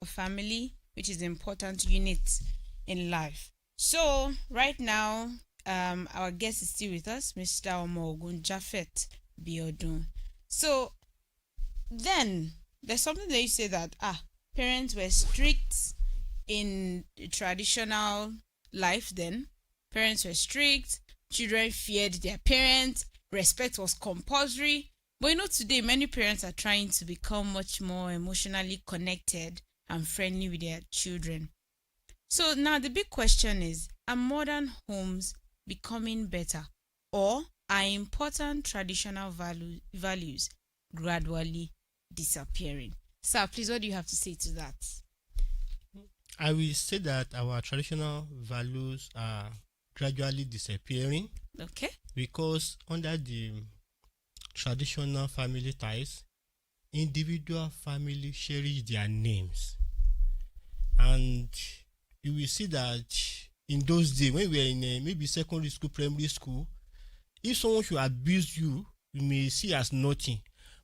a family, which is an important unit in life. So right now, our guest is still with us, Mr. Omogun Jafet Biodun. So then there's something that you say that parents were strict in the traditional life then. Parents were strict, children feared their parents, respect was compulsory. But today many parents are trying to become much more emotionally connected and friendly with their children. So now the big question is, are modern homes becoming better, or are important traditional values gradually disappearing? Sir, please, what do you have to say to that? I will say that our traditional values are gradually disappearing Okay. because under the traditional family ties, individual families cherish their names. And you will see that in those days when we were in maybe secondary school, primary school, if someone should abuse you, you may see as nothing.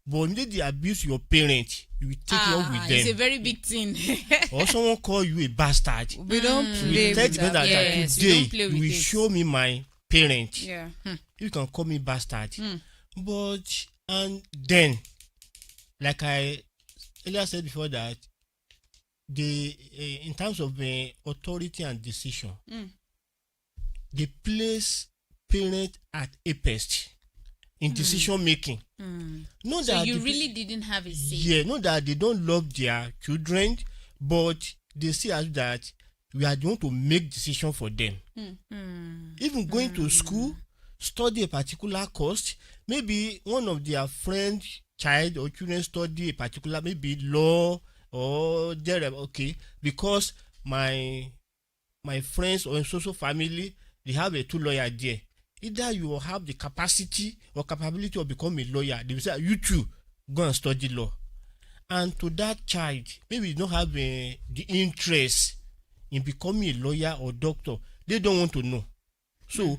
But when they abuse your parents, you will take it up with them. It's a very big thing. Or someone call you a bastard. We don't play Tell with the that Yes, today don't play you with will it. show me my parent. Yeah. You can call me bastard. But and then, like I earlier said before, that they in terms of authority and decision, they place parent at apex in decision making. Not So that you the really didn't have a say. yeah, not that they don't love their children, but they see as that we are the one to make decision for them. Even going to school, study a particular course, maybe one of their friend child or children study a particular maybe law or okay, because my friends or social family, they have a two lawyer there. Either you will have the capacity or capability of becoming a lawyer, they will say you too go and study law. And to that child, maybe you don't have the interest in becoming a lawyer or doctor, they don't want to know. So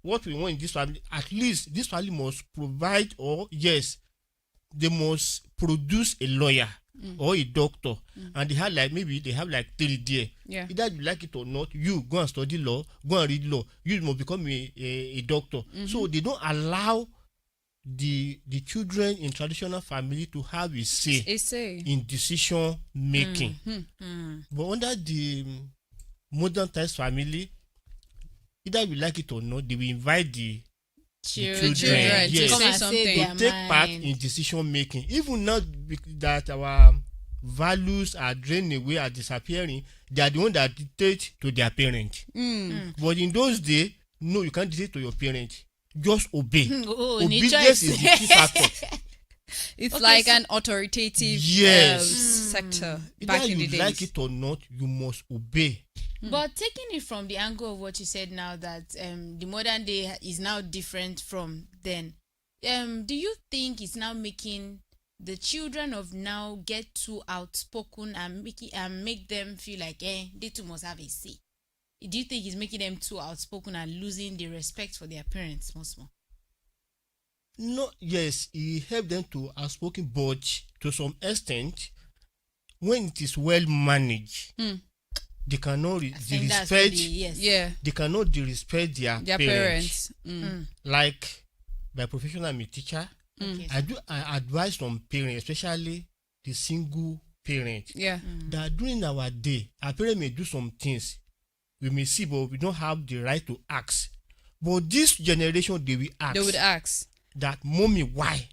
what we want in this family, at least this family must provide, or yes, they must produce a lawyer or a doctor. And they have maybe they have three there. Yeah. Either you like it or not, you go and study law, go and read law, you must become a doctor. So they don't allow the children in traditional family to have a say in decision making. But under the modern times family, either you like it or not, they will invite the children to yes, Come say and something. say their to take part mind. in decision making. Even now that our values are drained away, are disappearing, they are the one that dictate to their parents. But in those days, no, you can't dictate to your parents. Just obey. Obedience is the key factor. It's Okay, like so- an authoritative Yes. sector Either back in you the days. like it or not, you must obey. But taking it from the angle of what you said now, that the modern day is now different from then, do you think it's now making the children of now get too outspoken and make them feel like they too must have a say? Do you think it's making them too outspoken and losing the respect for their parents much more? No, yes, he helped them to outspoken, but to some extent, when it is well managed, they cannot I think that's what disrespect. yes. Yeah, They cannot disrespect their their parents. parents. Like by profession, I'm a teacher. Okay. I advise some parents, especially the single parent, Yeah. that during our day, our parents may do some things we may see, but we don't have the right to ask. But this generation, they will ask. They would ask. That mommy, why?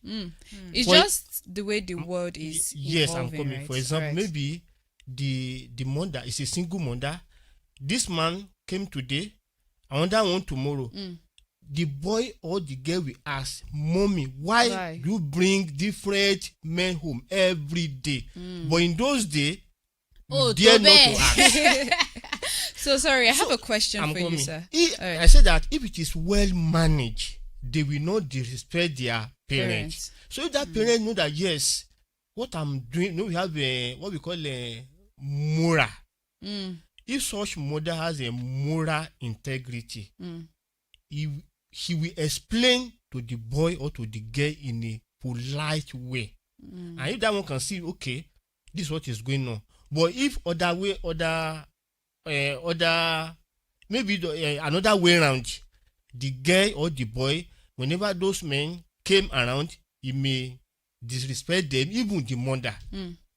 It's For- just the way the world is Yes, I'm evolving, coming. right? For example, Right. maybe the mother is a single mother. This man came today, another one tomorrow. The boy or the girl will ask, mommy, why do you bring different men home every day? But in those days, Oh, dare not Tobe. to ask. So sorry, I have a question I'm for you, coming. sir. Alright. I said that if it is well managed, they will not disrespect their parents. So if that parent know that yes, what I'm doing, we have what we call a moral. If such mother has a moral integrity, he will explain to the boy or to the girl in a polite way. And if that one can see, okay, this is what is going on. But if maybe another way around, the girl or the boy, whenever those men came around, he may disrespect them, even the mother.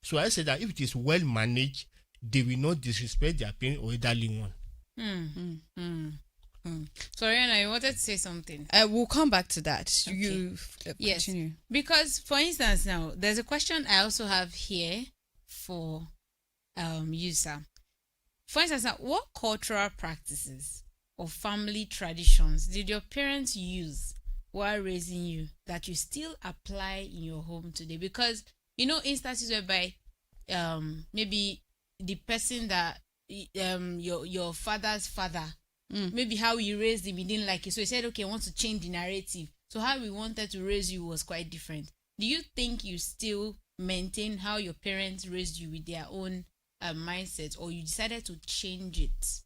So I said that if it is well managed, they will not disrespect their parent or elderly one. Floriana, you wanted to say something? We'll come back to that. Okay. You Yes, continue. because for instance, now there's a question I also have here for you, sir. For instance, now, what cultural practices or family traditions did your parents use while raising you that you still apply in your home today? Because you know instances whereby maybe the person that your father's father, maybe how you raised him, he didn't like it, so he said, okay, I want to change the narrative. So how we wanted to raise you was quite different. Do you think you still maintain how your parents raised you with their own mindset, or you decided to change it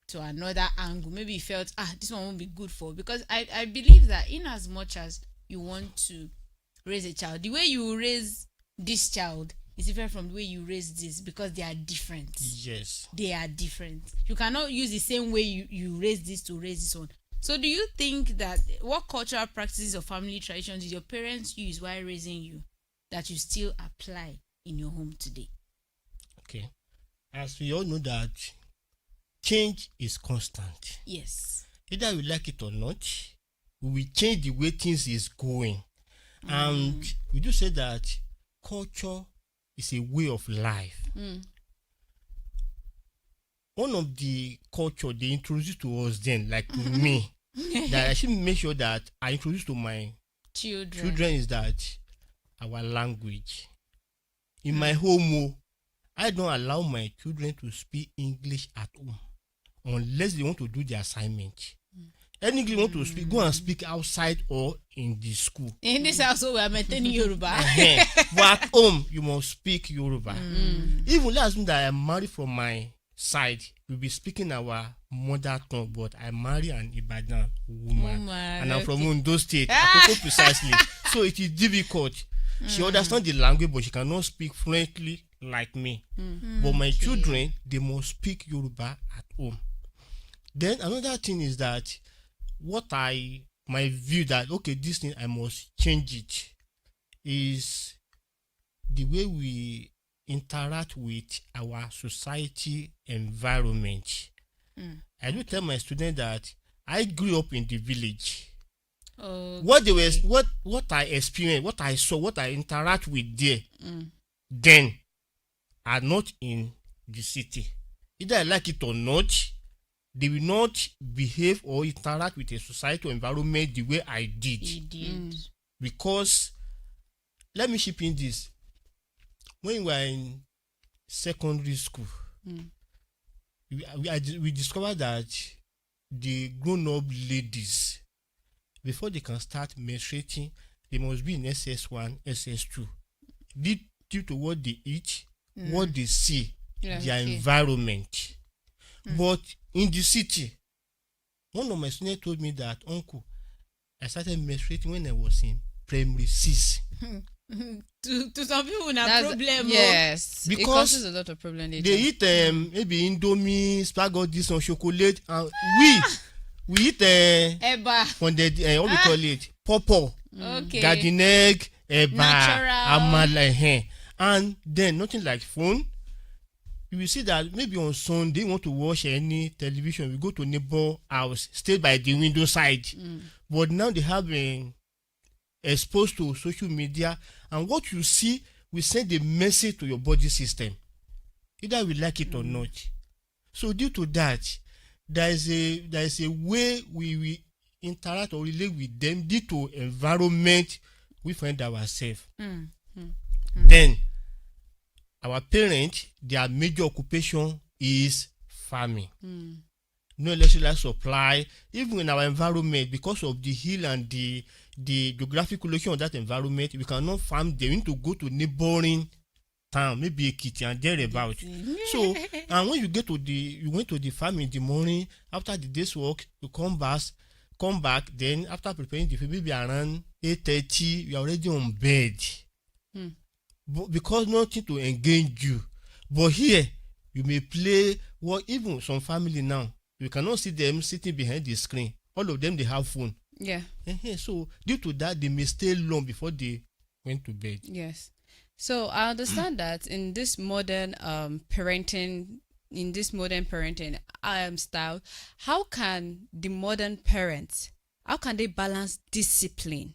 to another angle? Maybe you felt, this one won't be good for, because I believe that in as much as you want to raise a child, the way you raise this child is different from the way you raise this, because they are different. Yes. They are different. You cannot use the same way you raise this to raise this one. So do you think that what cultural practices or family traditions did your parents use while raising you that you still apply in your home today? Okay. As we all know that change is constant. Yes. Either we like it or not, we will change the way things is going. And we do say that culture is a way of life. One of the culture they introduced to us then, like to me, that I should make sure that I introduce to my children is that our language. In my home, I don't allow my children to speak English at home unless they want to do the assignment. Any English want to speak, go and speak outside or in the school. In this household, we are maintaining Yoruba. But at home, you must speak Yoruba. Even let's assume that I'm married from my side, we'll be speaking our mother tongue, but I marry an Ibadan woman. And I'm from Ondo State, Akoko precisely. So it is difficult. She understands the language, but she cannot speak fluently like me. But my children, they must speak Yoruba at home. Then another thing is that my view that, okay, this thing I must change it, is the way we interact with our society environment. I do tell my students that I grew up in the village. What I experienced, what I saw, what I interact with there, then are not in the city. Either I like it or not, they will not behave or interact with a society or environment the way I did. He did. Because, let me chip in this. When we were in secondary school, we discovered that the grown-up ladies, before they can start menstruating, they must be in SS1, SS2. Due to what they eat, what they see, their environment. But in the city, one of my students told me that, uncle, I started menstruating when I was in primary 6. To some people, that's problem. Yes, because it causes a lot of problem later. They eat maybe Indomie, spaghetti, some chocolate, and we eat Eba. from the what we call it, pawpaw, Okay. garden egg, eba, Natural. amala, and then nothing like phone. You will see that maybe on Sunday you want to watch any television, we go to neighbor house, stay by the window side. But now they have been exposed to social media, and what you see will send a message to your body system, either we like it or not. So due to that, there is a way we interact or relate with them due to environment we find ourselves. Then our parents, their major occupation is farming. No electrical supply, even in our environment, because of the hill and the geographic location of that environment, we cannot farm there. We need to go to neighboring town, maybe Ekiti and thereabout. So, and when you went to the farm in the morning, after the day's work, you come back, then after preparing the food, maybe around 8:30, you are already on bed. But because nothing to engage you, But here, you may play what even some family now, you cannot see them sitting behind the screen. All of them, they have phone. Yeah. So due to that, they may stay long before they went to bed. Yes. So I understand that in this modern parenting, style, how can the modern parents, how can they balance discipline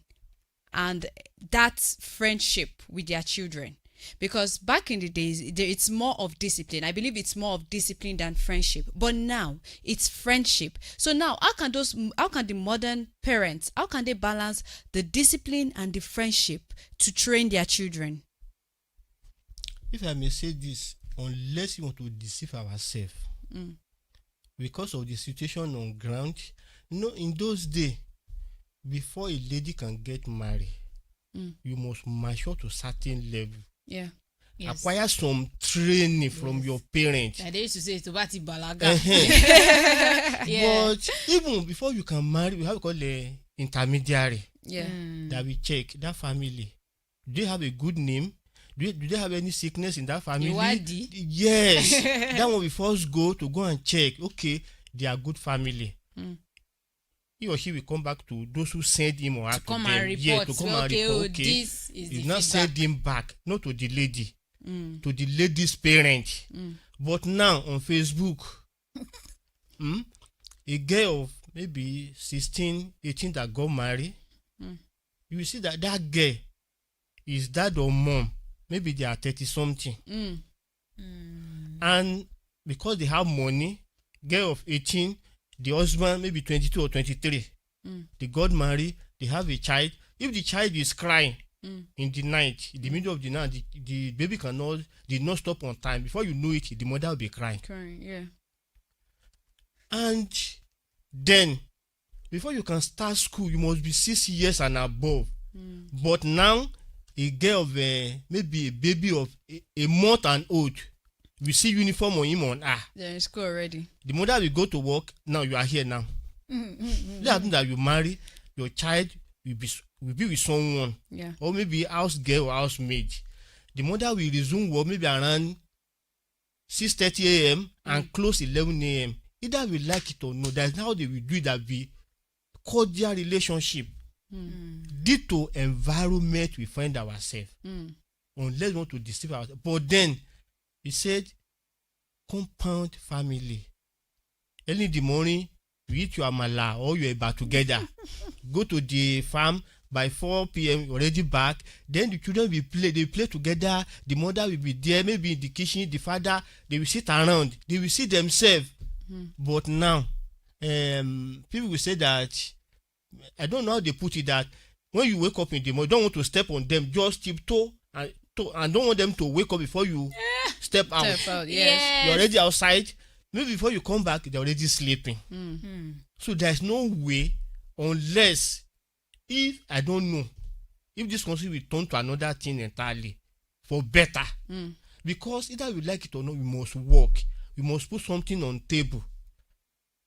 and that friendship with their children? Because back in the days, it's more of discipline. I believe it's more of discipline than friendship. But now it's friendship. So now, how can the modern parents, how can they balance the discipline and the friendship to train their children? If I may say this, unless you want to deceive ourselves, because of the situation on ground, in those days, before a lady can get married, you must mature to certain level. Yeah. Yes. Acquire some training from your parents. They used to say to bati balaga. But even before you can marry, we have to call the intermediary. Yeah. That we check that family. Do they have a good name? Do they have any sickness in that family? Yes. That one we first go and check. Okay, they are good family. He or she will come back to those who send him or her to come them. and report. Yeah, to come and report. Okay, this is you the not send him back, not to the lady, to the lady's parent. But now on Facebook, a girl of maybe 16, 18 that got married, you will see that girl is dad or mom. Maybe they are 30 something. And because they have money, girl of 18, the husband maybe 22 or 23. They got married, they have a child. If the child is crying in the night, in the middle of the night, the baby did not stop on time. Before you know it, the mother will be crying. Yeah. And then, before you can start school, you must be 6 years and above. But now, a girl of maybe a baby of a month and old, we see uniform on him on her. They're in school already. The mother will go to work. Now you are here now. That you marry, your child will be with someone. Yeah. Or maybe house girl or housemaid. The mother will resume work maybe around 6:30 a.m. and close 11 a.m. Either we like it or not, that's how they will do it. That be cordial relationship. Due to environment we find ourselves. Unless we want to deceive ourselves. But then he said compound family. Early in the morning, you eat your amala or your eba together. Go to the farm by 4 p.m. you're already back. Then the children will play. They play together. The mother will be there, maybe in the kitchen. The father, they will sit around. They will see themselves. But now, people will say that, I don't know how they put it, that when you wake up in the morning, you don't want to step on them, just tiptoe and don't want them to wake up before you step out. Yes. You're already outside. Maybe before you come back, they're already sleeping. So there's no way, unless, if I don't know, if this country will turn to another thing entirely for better. Because either we like it or not, we must work. We must put something on table.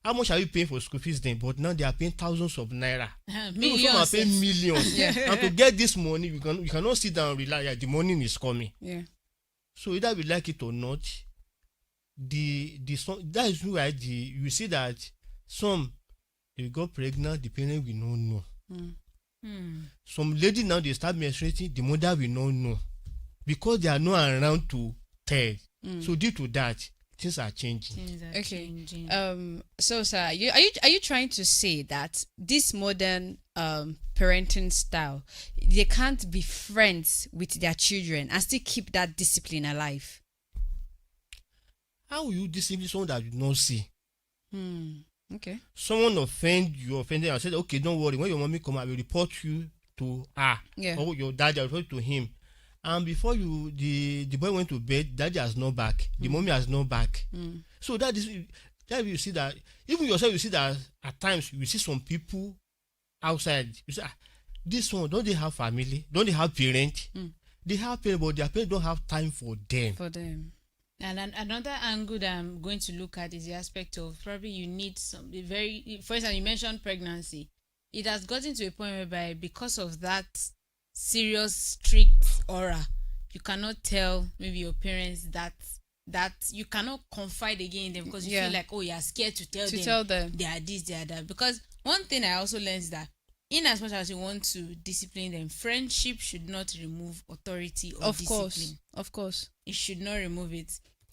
How much are you paying for school fees then? But now they are paying thousands of naira. Millions. Some are paying millions. And to get this money, you cannot sit down and rely. The money is coming. Yeah. So either we like it or not, that is why you see that some they got pregnant, the parent will not know. Some lady now they start menstruating, the mother will not know because they are not around to tell. So due to that, things are changing. Changing. So sir, are you trying to say that this modern parenting style, they can't be friends with their children and still keep that discipline alive? How will you discipline someone that you don't see? Okay. Someone offended and said, okay, don't worry, when your mommy come, I will report you to her. Yeah. Or your dad, I will report you to him. And before the boy went to bed, daddy has not back. The mommy has not back. So that you see that, even yourself, you see that at times you see some people outside. You say, this one, don't they have family? Don't they have parents? They have parents, but their parents don't have time for them. And another angle that I'm going to look at is the aspect of probably you need for instance, you mentioned pregnancy. It has gotten to a point whereby because of that serious, strict aura, you cannot tell maybe your parents that that you cannot confide again in them because you Yeah. feel like, oh, you're scared to tell tell them. they are this, they are that. Because one thing I also learned is that in as much as you want to discipline them, friendship should not remove authority or Of discipline. course. Of course. It should not remove it.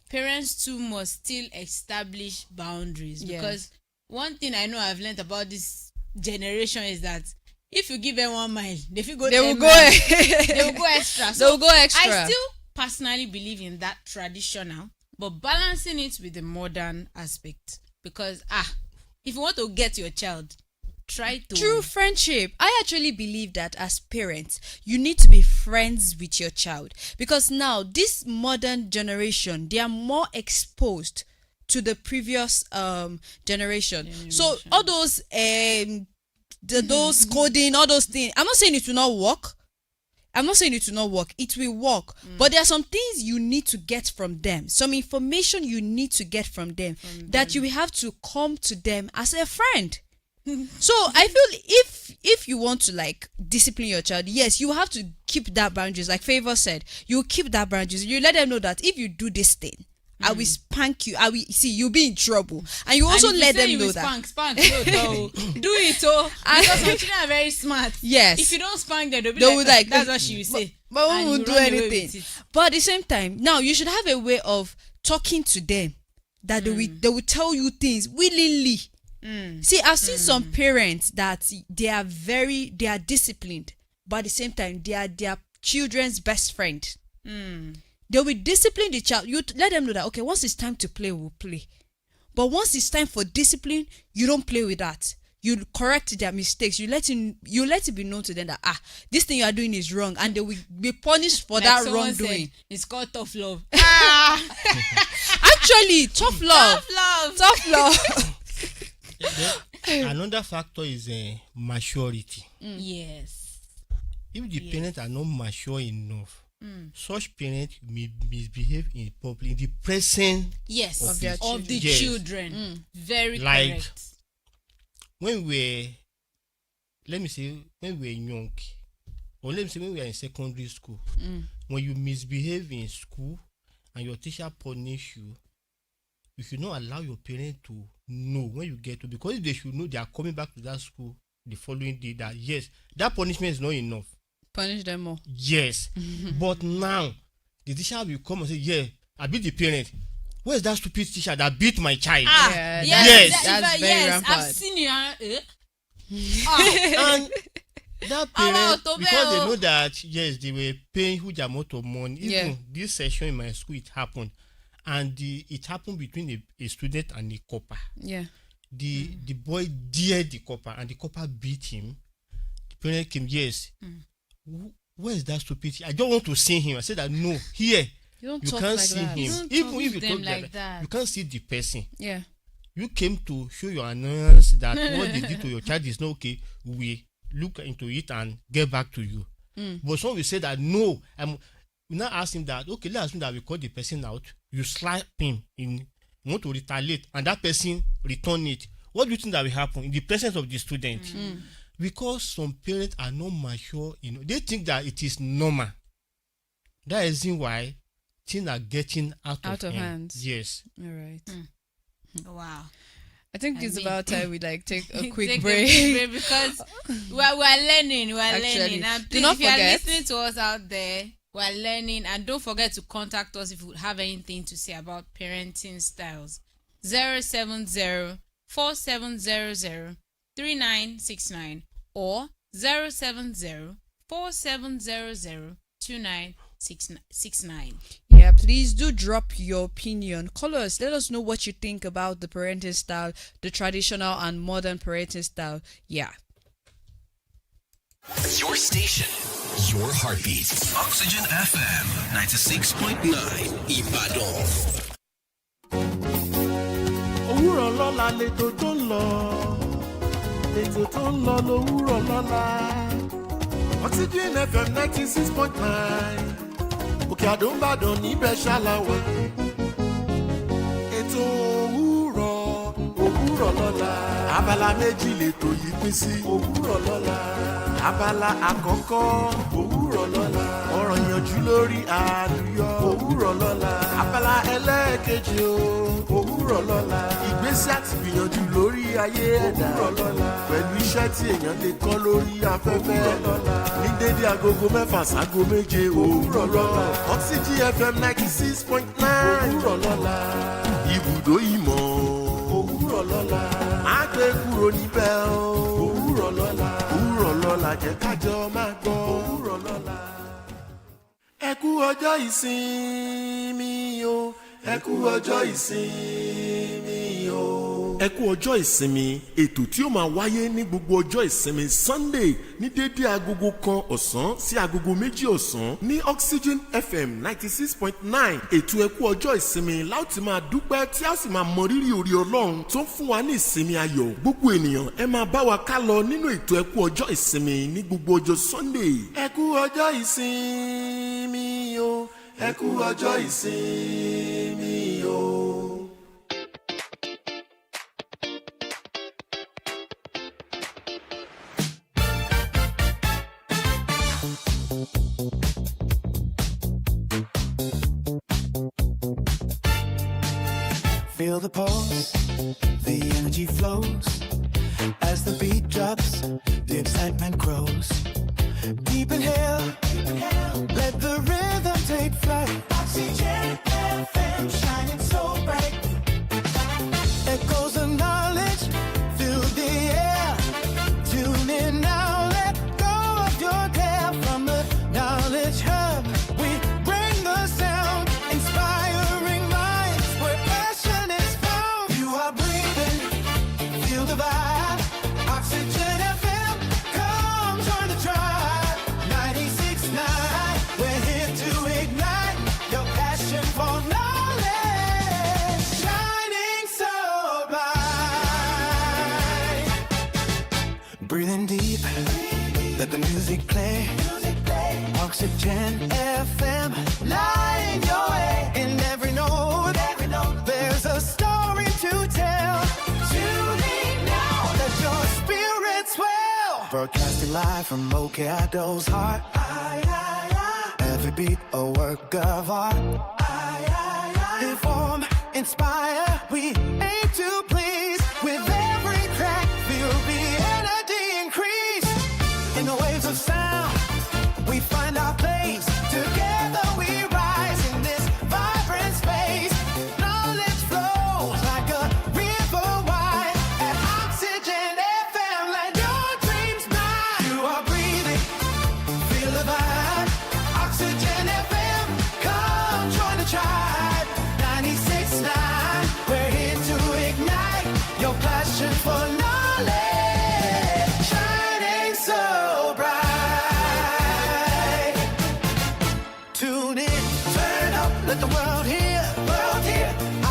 Parents too must still establish boundaries. Yes. Because one thing I know I've learned about this generation is that if you give them 1 mile, they will go They 10 will go. miles. They will go extra. They So will go extra. I still personally believe in that traditional, but balancing it with the modern aspect. Because if you want to get your child, try to True friendship. I actually believe that as parents, you need to be friends with your child, because now this modern generation, they are more exposed to the previous generation. So all those those coding, all those things, I'm not saying it will not work. It will work. But there are some things you need to get from them. Some information you need to get from them that you will have to come to them as a friend. So I feel if you want to like discipline your child, yes, you have to keep that boundaries. Like Favour said, you keep that boundaries. You let them know that if you do this thing, I will spank you. I will see you'll be in trouble, and you also and if let you say them you know will that. spank no, do it because some children are very smart. Yes. If you don't spank them, they'll be They will like, like, that's what she will say. But we And won't you do run away anything. with it. But at the same time, now you should have a way of talking to them that they will tell you things willingly. See, I've seen some parents that they are disciplined, but at the same time they are their children's best friend. They will discipline the child. You let them know that, okay, once it's time to play, we'll play. But once it's time for discipline, you don't play with that. You correct their mistakes. You let it be known to them that this thing you are doing is wrong, and they will be punished for Like that someone wrongdoing. said, it's called tough love. Actually, tough love. Tough love. Then another factor is maturity. Yes. If the parents are not mature enough, such parents may misbehave in public in the presence Yes. of their Of the Yes. children. Very Like- correct. when we were young, or let me say when we are in secondary school, when you misbehave in school and your teacher punish you, you should not allow your parents to know when you get to, because if they should know they are coming back to that school the following day, that yes, that punishment is not enough. Punish them more. Yes. But now the teacher will come and say, yeah, I beat the parent. Where's that stupid teacher that beat my child? Yeah, Yes. that's very I've rampant. seen you. And that parent, Tobe, because they oh. know that yes, they were paying huge amount of money. Even Yeah. this session in my school, it happened, and it happened between a student and a copper. Yeah. The boy dared the copper, and the copper beat him. The parent came, yes. Where is that stupid? I don't want to see him. I said that no, here You don't you talk can't like see that. him. Don't Even talk if to you them talk like like that. you can't see the person. Yeah. You came to show your annoyance that what they did to your child is not okay. We look into it and get back to you. But some will say that no. We now ask him that, okay, let's assume that we call the person out. You slap him you want to retaliate, and that person return it. What do you think that will happen in the presence of the student? Because some parents are not mature, they think that it is normal. That is why things are getting out of hands. Yes. All right. Wow. I think it's about time we like take a quick Take break. a quick break because we're learning. Actually, Learning. And do please, not if you are forget- listening to us out there, we're learning. And don't forget to contact us if you have anything to say about parenting styles. 070-4700-3969 or 070-4700-2969. Yeah, please do drop your opinion. Call us. Let us know what you think about the parenting style, the traditional and modern parenting style. Yeah. Your station, your heartbeat. Oxygen FM 96.9 Ibadan. Òwúrọ̀ lọ́la lètò tó ń lọ lówùrọ̀ lọ́la Oxygen FM 96.9 Òkè Àdó Ìbàdàn níbẹ̀ ṣàlàwà ètò òwúrọ̀ lọ́la abala méjì lètò yìí pín sí. òwúrọ̀ lọ́la. abala àkọ́kọ́. òwúrọ̀ lọ́la. ọ̀rọ̀ yànjú lórí àlùyọ. òwúrọ̀ lọ́la. abala ẹlẹ́ẹ̀kejì o. òwúrọ̀ lọ́la. ìgbésẹ̀ àti gbìyànjú lórí ayé ẹ̀dá. òwúrọ̀ lọ́la. pẹ̀lú iṣẹ́ tí èèyàn lè kọ́ lórí afẹ́fẹ́. òwúrọ̀ lọ́la. ní dédé agogo 6 ságo 7. òwúrọ̀ lọ́la. Oxygen FM 96.9. òwúrọ̀ lọ́la. ibùdó ìmọ̀. òwúrọ̀ lọ́la. má gbé kúrò níbẹ̀ o. òwúrọ̀ lọ́la. òwúrọ̀ lọ́la jẹ́ kájọ máa gbọ́. òwúrọ̀ lọ́la. ẹ kú ọjọ́ ìsinmi o. ẹ kú ọjọ́ ìsinmi o. ẹ kú ọjọ́ ìsinmi ètò tí ó máa wáyé ní gbogbo ọjọ́ ìsinmi Sunday ní dédé agogo 1 ọ̀sán sí agogo 2 ọ̀sán ní Oxygen FM 96.9. ètò ẹ kú ọjọ́ ìsinmi láti máa dúpẹ́ tí a sì máa mọ rírì orí Ọlọ́run tó ń fún wa ní ìsinmi ayọ̀. gbogbo ènìyàn ẹ máa bá wa ká lọ nínú ètò ẹ kú ọjọ́ ìsinmi ní gbogbo ọjọ́ Sunday. ẹ kú ọjọ́ ìsinmi o. ẹ kú ọjọ́ ìsinmi o. Feel the pulse, the energy flows. As the beat drops, the excitement grows. Deep inhale, let the rhythm take flight. Oxygen FM, shining so bright. Echoes of knowledge fill the air. Tune in now, let go of your care. From the knowledge hub, we bring the sound, inspiring minds where passion is found. You are breathing, feel the vibe. Oxygen FM, come join the tribe. 96.9, we're here to ignite your passion for knowledge. Shining so bright. Breathing deep, let the music play. Oxygen FM, light your way. In every note, there's a story to tell. Tune in now, let your spirit swell. Broadcasting live from Okeado's heart. Every beat a work of art. Inform, inspire, we aim to please. With every track, feel the energy increase. In the waves of sound, we find our place. Together we rise in this vibrant space. Knowledge flows like a river wide. At Oxygen FM, let your dreams fly. You are breathing, feel the vibe. Oxygen FM, come join the tribe. 96.9, we're here to ignite your passion for knowledge. Shining so bright. Tune in, turn up, let the world hear.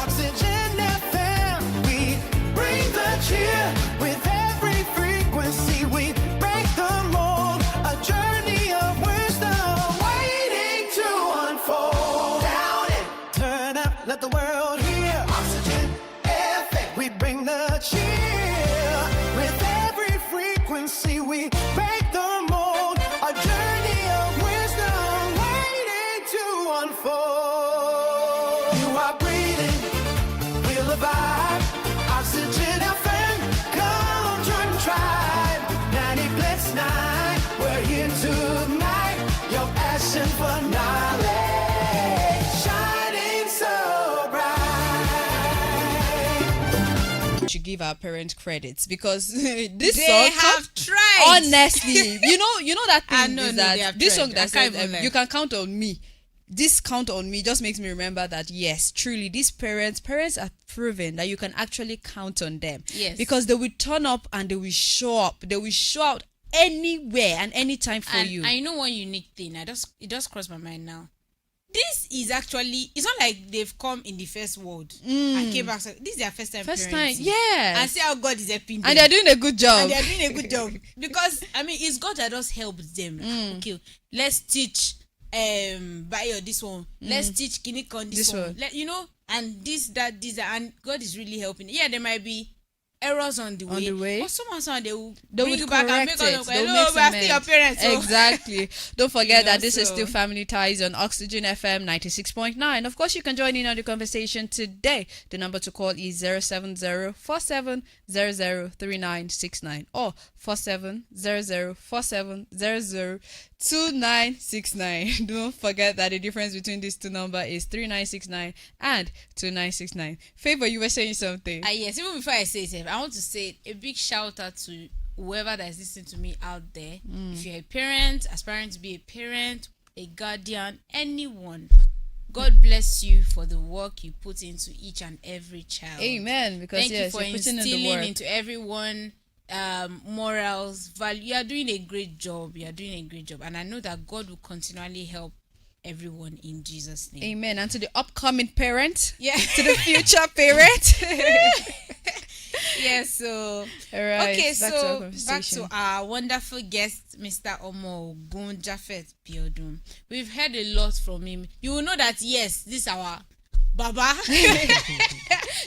Oxygen FM, we bring the cheer. With every frequency, we break the mold. A journey of wisdom waiting to unfold. Down it, turn up, let the world hear. Oxygen FM, we bring the cheer. With every frequency, we break the mold. A journey of wisdom waiting to unfold. You are breathing, feel the vibe. Oxygen FM, come join the tribe. 90.9, we're here tonight. Your passion for knowledge, shining so bright. We should give our parents credits because this They song have tried. honestly, you know that thing know, is no, that they have this tried. song that I can't says even lie. you can count on me. This count on me just makes me remember that yes, truly these parents are proven that you can actually count on them. Yes. Because they will turn up and they will show up. They will show out anywhere and anytime for And you. I know one unique thing. It just crossed my mind now. This is actually, it's not like they've come in the first world and came back. So this is their first time. First time, parenting. yes. And see how God is helping them. And they're doing a good job. And they're doing a good job. Because I mean, it's God that just helps them. Okay, let's teach Bayo this one. Let's teach Kinikon this one. one. And this, that, and God is really helping. Yeah, there might be errors on the way. But somehow they will bring would you back and make correct us it. hello, They'll we make are still amends. your parents. So. Exactly. Don't forget that this is so- still Family Ties on Oxygen FM 96.9. Of course, you can join in on the conversation today. The number to call is 070-4700-3969 or 4700-4700-2969. Don't forget that the difference between these two numbers is 3969 and 2969. Favor, you were saying something. Yes, even before I say it, I want to say a big shout out to whoever that is listening to me out there. If you're a parent, aspiring to be a parent, a guardian, anyone, God bless you for the work you put into each and every child. Amen. Because Thank you for you're putting in the instilling work. into everyone morals, value. You are doing a great job. And I know that God will continually help everyone in Jesus' name. Amen. And to the upcoming parent, Yeah. to the future parent. Yeah, so All right. okay, back to our so back conversation. to our wonderful guest, Mr. Omogun Japhet Biodun. We've heard a lot from him. You will know that yes, this is our Baba.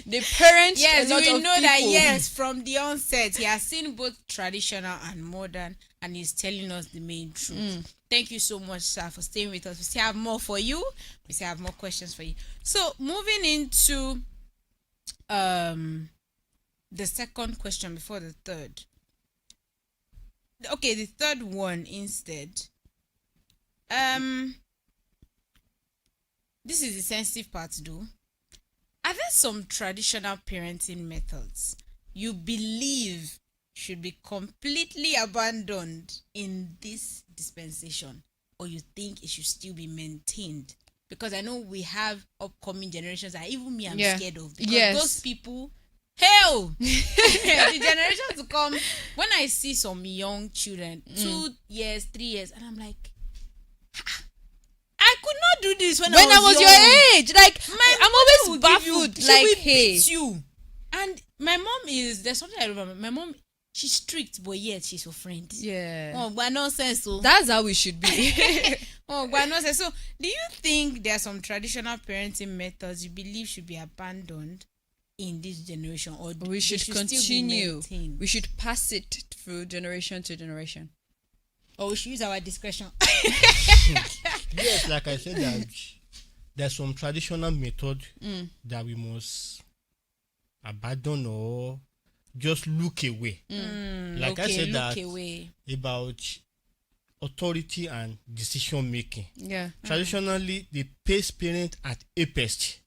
The parents. Yes, a lot you of know that people. yes, from the onset, he has seen both traditional and modern, and he's telling us the main truth. Thank you so much, sir, for staying with us. We still have more for you. We still have more questions for you. So moving into the second question before the third. Okay, the third one instead. This is the sensitive part though. Are there some traditional parenting methods you believe should be completely abandoned in this dispensation, or you think it should still be maintained? Because I know we have upcoming generations that even me I'm scared of, because those people, hell, the generation to come, when I see some young children, 2 years, 3 years, and I'm like, I could not do this when I was young. your age. Like, My I'm mother always will give you- baffled. she Like, will hey, beat you. And my mom there's something I remember. My mom, she's strict, but yet she's your friend. yeah, Oh, but nonsense. So that's how we should be. oh, but nonsense. So do you think there are some traditional parenting methods you believe should be abandoned in this generation, or We they should still be continue. maintained? We should pass it through generation to generation. Or we should use our discretion? Yes, like I said, that there's some traditional method that we must abandon or just look away. Like I said, look that away. about authority and decision making. Yeah. Traditionally, they place parents at apex.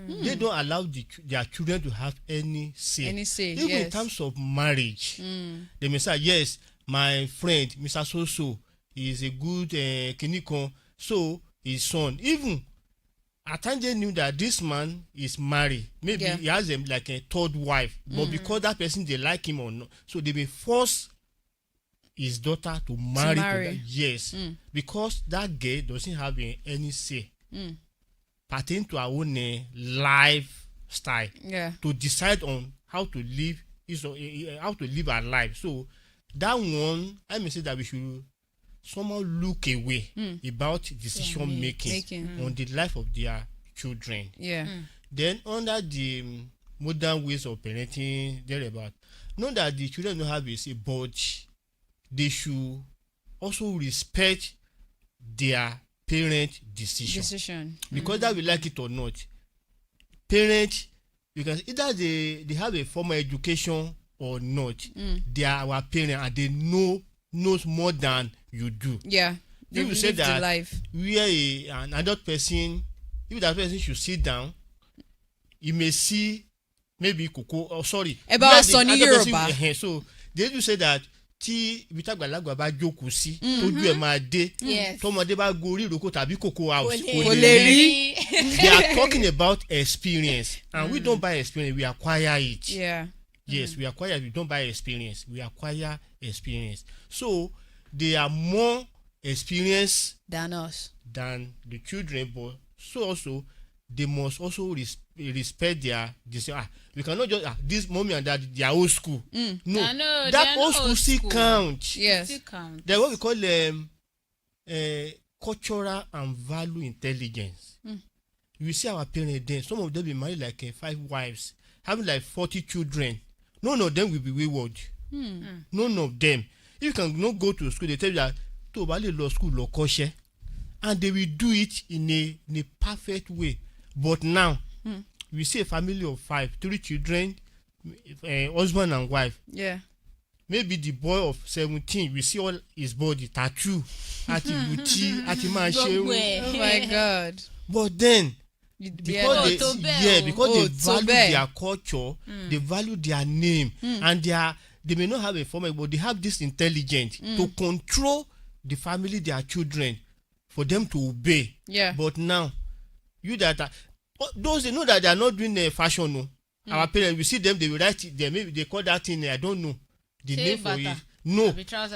They don't allow their children to have any say. Any say, Even in yes. terms of marriage, they may say, yes, my friend, Mr. So-so, is a good kinikon, so his son. Even at times they knew that this man is married. Maybe he has like a third wife, but because that person, they like him or not, so they may force his daughter to marry. marry. Yes, because that girl doesn't have any say pertaining to her own lifestyle Yeah. to decide on how to live her life. So that one, I may say that we should somehow look away about decision making on the life of their children. Yeah. Then under the modern ways of parenting, thereabout, know that the children don't have a say, but they should also respect their parent decision. Because that we like it or not, parents, because either they have a formal education or not, they are our parents and they knows more than you do. Yeah. They People say live the that life. where an adult person, if that person should sit down, he may see maybe koko, About Sonny Yoruba. So they do say that tí ibi tá àgbàlagbà bá jókòó sí tójú ẹ̀ máa dé tọmọdé bá gorí ìrókò tàbí cocoa house kò lè rí. They are talking about experience, and we don't buy experience, we acquire it. Yeah. Yes, we acquire it. We don't buy experience, we acquire experience. So they are more experienced Than us. than the children, but so also they must also respect their decision. We cannot just this mommy and dad, they are old school. No, that old school still count. Yes. Still count. They're what we call cultural and value intelligence. You see our parents then, some of them be married like 5 wives, having like 40 children, none of them will be wayward. None of them. If you can not go to school, they tell you that to bali law school law koshe, and they will do it in a perfect way. But now we see a family of 5, 3 children, husband and wife. Yeah. Maybe the boy of 17, we see all his body tattoo, ati buti, ati mashe. Oh my God. But then, because they value their culture, they value their name, and they may not have a form, but they have this intelligence to control the family, their children, for them to obey. Yeah. But now, you that are, those they know that they are not doing fashion. No, our parents, we see them, they will write it there. Maybe they call that thing. I don't know the name for it. No,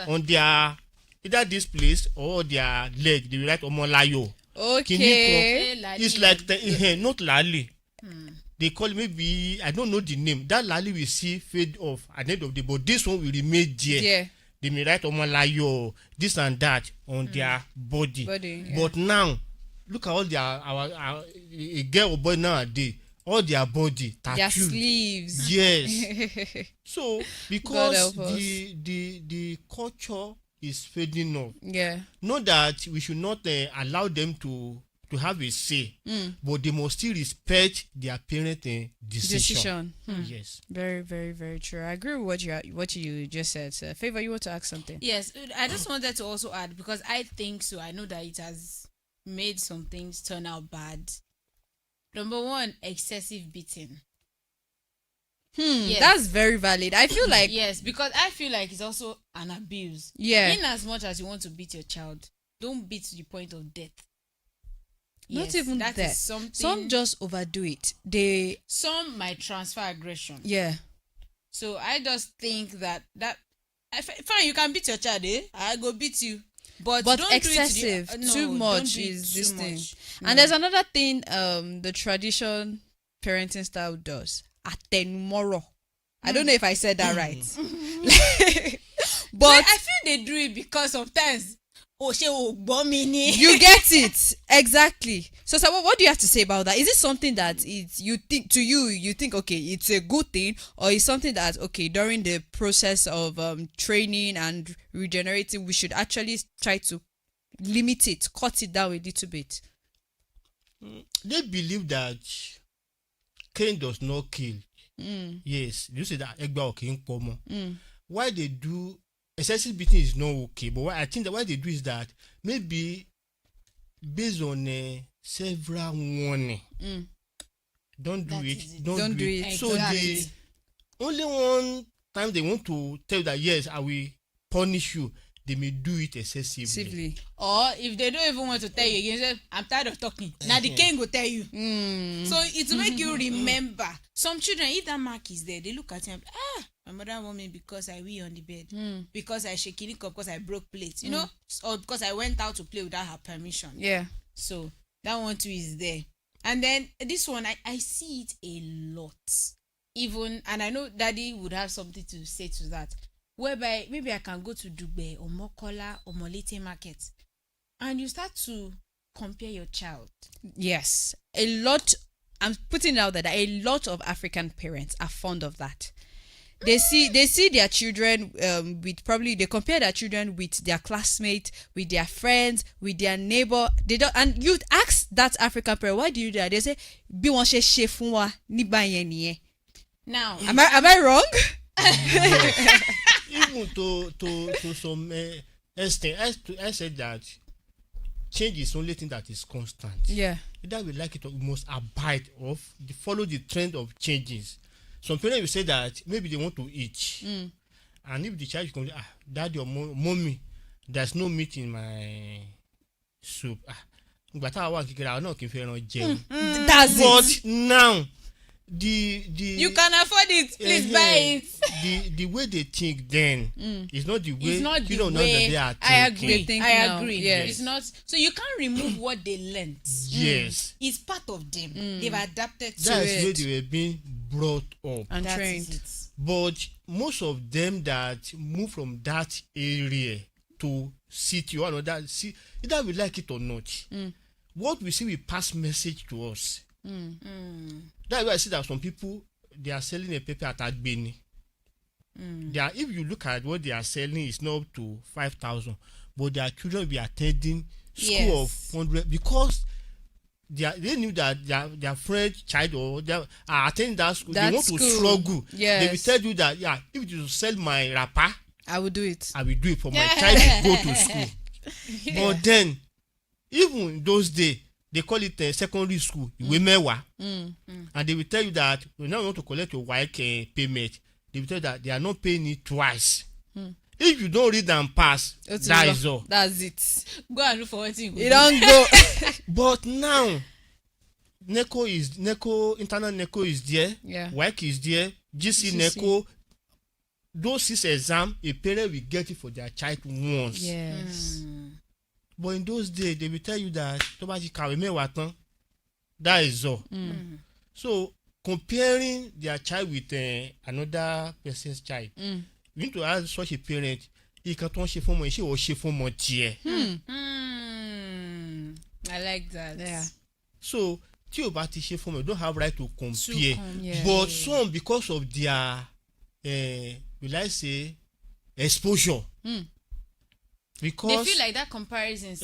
on their either this place or their leg, they will write Omolayo. Okay. It's like not lali. They call it, maybe I don't know the name. That lali we see fade off at the end of the day, but this one will remain there. Yeah. They may write Omolayo, this and that on their body. Yeah. But now, look at all our a girl or boy nowadays, all their body tattoo. Their sleeves. Yes. So because the culture is fading off. Yeah. Not that we should not allow them to have a say, but they must still respect their parents' decision. Yes. Very, very, very true. I agree with what you just said. Sir. Favor, you want to ask something? Yes, I just wanted to also add, because I think so. I know that it has made some things turn out bad. Number one, excessive beating. Yes. That's very valid. I feel like yes, because I feel like it's also an abuse. Yeah. In as much as you want to beat your child, don't beat to the point of death. Not even that. Some just overdo it. Some might transfer aggression. Yeah. So I just think that fine, you can beat your child, I go beat you. But don't excessive, do it too much is this thing. No. And there's another thing the tradition parenting style does. Atenumoro. I don't know if I said that right. But I feel they do it because sometimes you get it exactly. So what do you have to say about that? Is it something that you think okay, it's a good thing, or is something that okay, during the process of training and regenerating we should actually try to limit it, cut it down a little bit? They believe that Cain does not kill. Yes, you say that Egba or King Pomo. Why they do excessive beating is not okay, but what I think that what they do is that maybe based on several warning. Don't do it. Don't do it. So the only one time they want to tell you that yes, I will punish you, they may do it excessively. Or if they don't even want to tell you again, say, I'm tired of talking. Now the king will tell you. So it will make you remember. Some children, if that mark is there, they look at him, my mother want me because I wee on the bed, because I shaking it up, because I broke plates, you know, or because I went out to play without her permission. Yeah. So that one too is there. And then this one, I see it a lot. Even, and I know Daddy would have something to say to that, whereby maybe I can go to Dugbe or Mokola or Molete Market, and you start to compare your child. Yes. I'm putting it out there that a lot of African parents are fond of that. They see their children they compare their children with their classmates, with their friends, with their neighbor. They don't, and you ask that African parent, why do you do that? They say, "Bi won se fun wa nígbà yẹn nìyẹn." Now, am I wrong? Even to some extent, I said that change is the only thing that is constant. Yeah. Either we like it or we must abide of follow the trend of changes. Some parents will say that maybe they want to eat, and if the child comes, daddy or mommy, there's no meat in my soup. But now you can afford it, please buy it. The way they think then is not the way. It's not you the don't way. know that they are thinking. I agree. Yes. It's not. So you can't remove what they learned. Yes, it's part of them. They've adapted to that's it. where they were being brought up and trained. But most of them that move from that area to city or another, either we like it or not, what we see will pass message to us. That's why I see that some people, they are selling a paper at Agbeni. They are, if you look at what they are selling, it's not up to 5,000, but their children will be attending school Yes. of 100 because they knew that their friend child or they are attending that school. That they want to school. struggle. Yes. They will tell you that if you sell my wrapper, I will do it. I will do it for my child to go to school. But then, even in those days, they call it secondary school, ìwé mẹ́wàá, and they will tell you that you now want to collect your WAEC payment. They will tell you that they are not paying it twice. If you don't read and pass, that is all. That's it. Go and look for what you You don't go. But now, internal NECO is there, Yeah. WAEC is there, GC GC. NECO. Those 6 exams, a parent will get it for their child once. Yes. But in those days, they will tell you that tó bá ti kàwé mẹ́wàá tán, that is all. So comparing their child with another person's child, you need to ask such a parent, ìkan tó ń ṣe fún ọmọ yìí ṣé wọ́n ṣe fún ọmọ tiẹ̀. I like that. Yeah. So tí o bá ti ṣe fún ọmọ, you don't have right to compare. Yeah. But some, because of their will I say exposure, because They feel like that comparison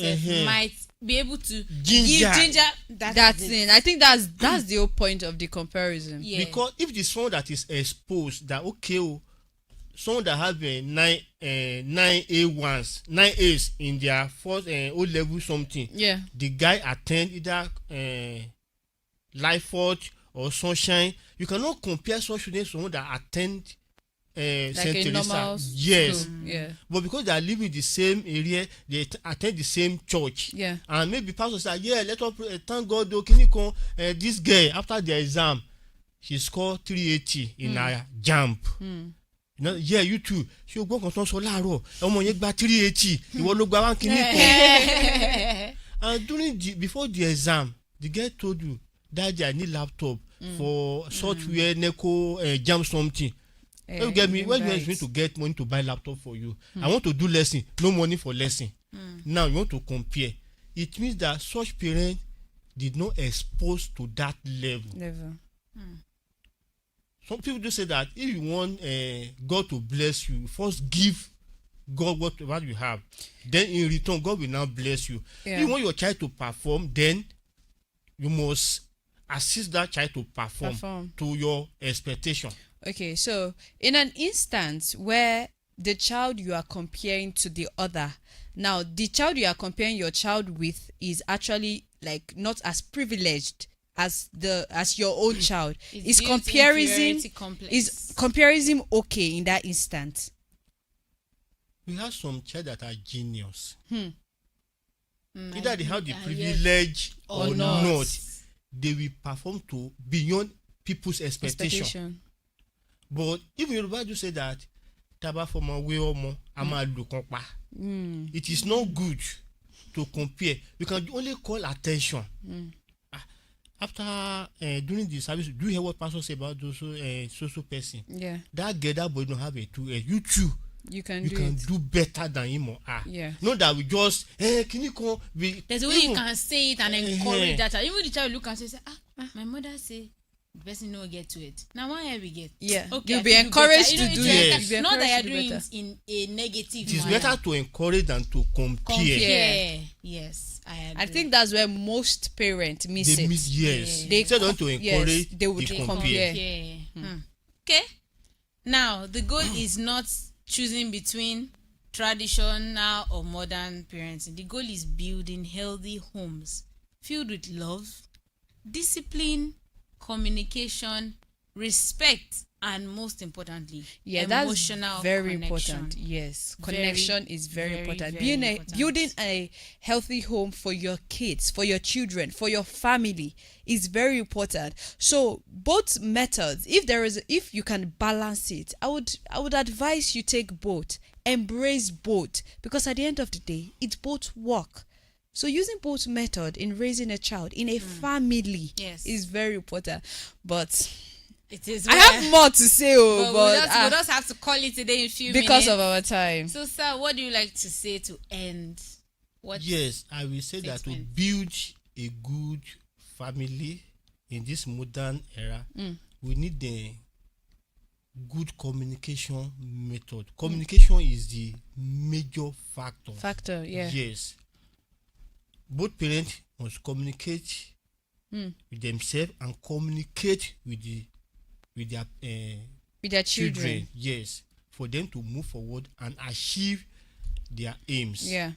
might be able to Ginger. give ginger. That's it. I think that's the whole point of the comparison. Yeah. because if the someone that is exposed, that someone that have 9 A1s, 9 A's in their first O level something, Yeah. the guy attend either Lifefort or Sunshine, you cannot compare such students to someone that attend Like St. a Teresa. normal Yes. school. Yeah. But because they are living in the same area, they attend the same church. Yeah. And maybe pastor say, yeah, let us pray, thank God, kini this girl, after the exam, she scored 380 in her jump. You know, yeah, you too. Ṣé o gbọ́ kan tó ń sọ láàárọ̀, ọmọ yẹn gba 380, ìwọ ló gba 1 kini kan. And before the exam, the girl told you, Daddy, I need laptop for software, NECO, jam something. When you get me, when you want to get money to buy laptop for you, I want to do lesson, no money for lesson. Now you want to compare. It means that such parent did not expose to that level. Never. Some people do say that if you want God to bless you, first give God what you have. Then in return, God will now bless you. Yeah. If you want your child to perform, then you must assist that child to perform. To your expectation. Okay, so in an instance where the child you are comparing to the other, now the child you are comparing your child with is actually like not as privileged as your own child. Is comparison okay in that instance? We have some child that are genius. Either they have the privilege or not, they will perform to beyond people's expectation. But if Yoruba do say that taba fọmọ wé ọmọ a máa lù kan pa, it is not good to compare. You can only call attention. After during the service, do you hear what pastor say about those social person? Yeah. That girl, that boy don't have a 2 you too. You can do better than him or her. Yeah. Not that we just can you come be. There's a way you can say it and encourage that child. Even the child look and say, my mother say the person no get to it. Now why we get? Yeah. Okay, You'll be encouraged to do it. Yes. Not that you're doing it in a negative It is manner. better to encourage than to compare. Compare. Yes, I agree. I think that's where most parents miss They it. miss, yes. Yeah. They instead of to encourage, they would compare. Okay. Now the goal is not choosing between traditional or modern parenting. The goal is building healthy homes filled with love, discipline, communication, respect, and most importantly, emotional that's very connection. important. Yes, Very, connection is very important. very important. Building a healthy home for your kids, for your children, for your family is very important. So both methods, if you can balance it, I would advise you take both, embrace both, because at the end of the day, it both work. So using both method in raising a child in a family is very important. But it is. I have more to say, but we'll just have to call it today in a few because minutes. of our time. So, sir, what do you like to say to end? Yes, I will say that to build a good family in this modern era, we need good communication method. Communication is the major factor. Yeah. Yes. Both parents must communicate with themselves and communicate with their With their children. Yes, for them to move forward and achieve their aims. Yeah.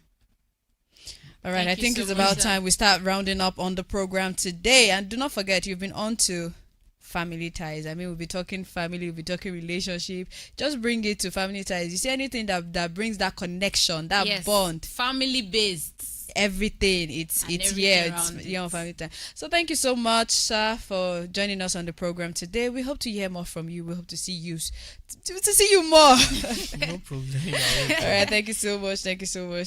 All right, Thank I you think so it's much, about sir. time we start rounding up on the program today. And do not forget, you've been on to family ties. I mean, we'll be talking family, we'll be talking relationship. Just bring it to family ties. You see anything that brings that connection, that Yes. bond, Family based. everything. It's everything it's around on it. family time. So thank you so much, sir, for joining us on the program today. We hope to hear more from you. We hope to see you to see you more. No problem. All right, thank you so much,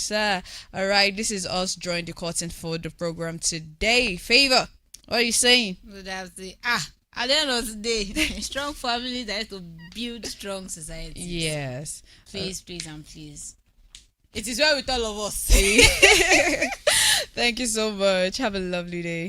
sir. All right, this is us drawing the curtain for the program today. Favor, what are you saying? So that's the at the end of the day, strong family that is to build strong society. Yes. Please, and please. It is well with all of us. Thank you so much. Have a lovely day.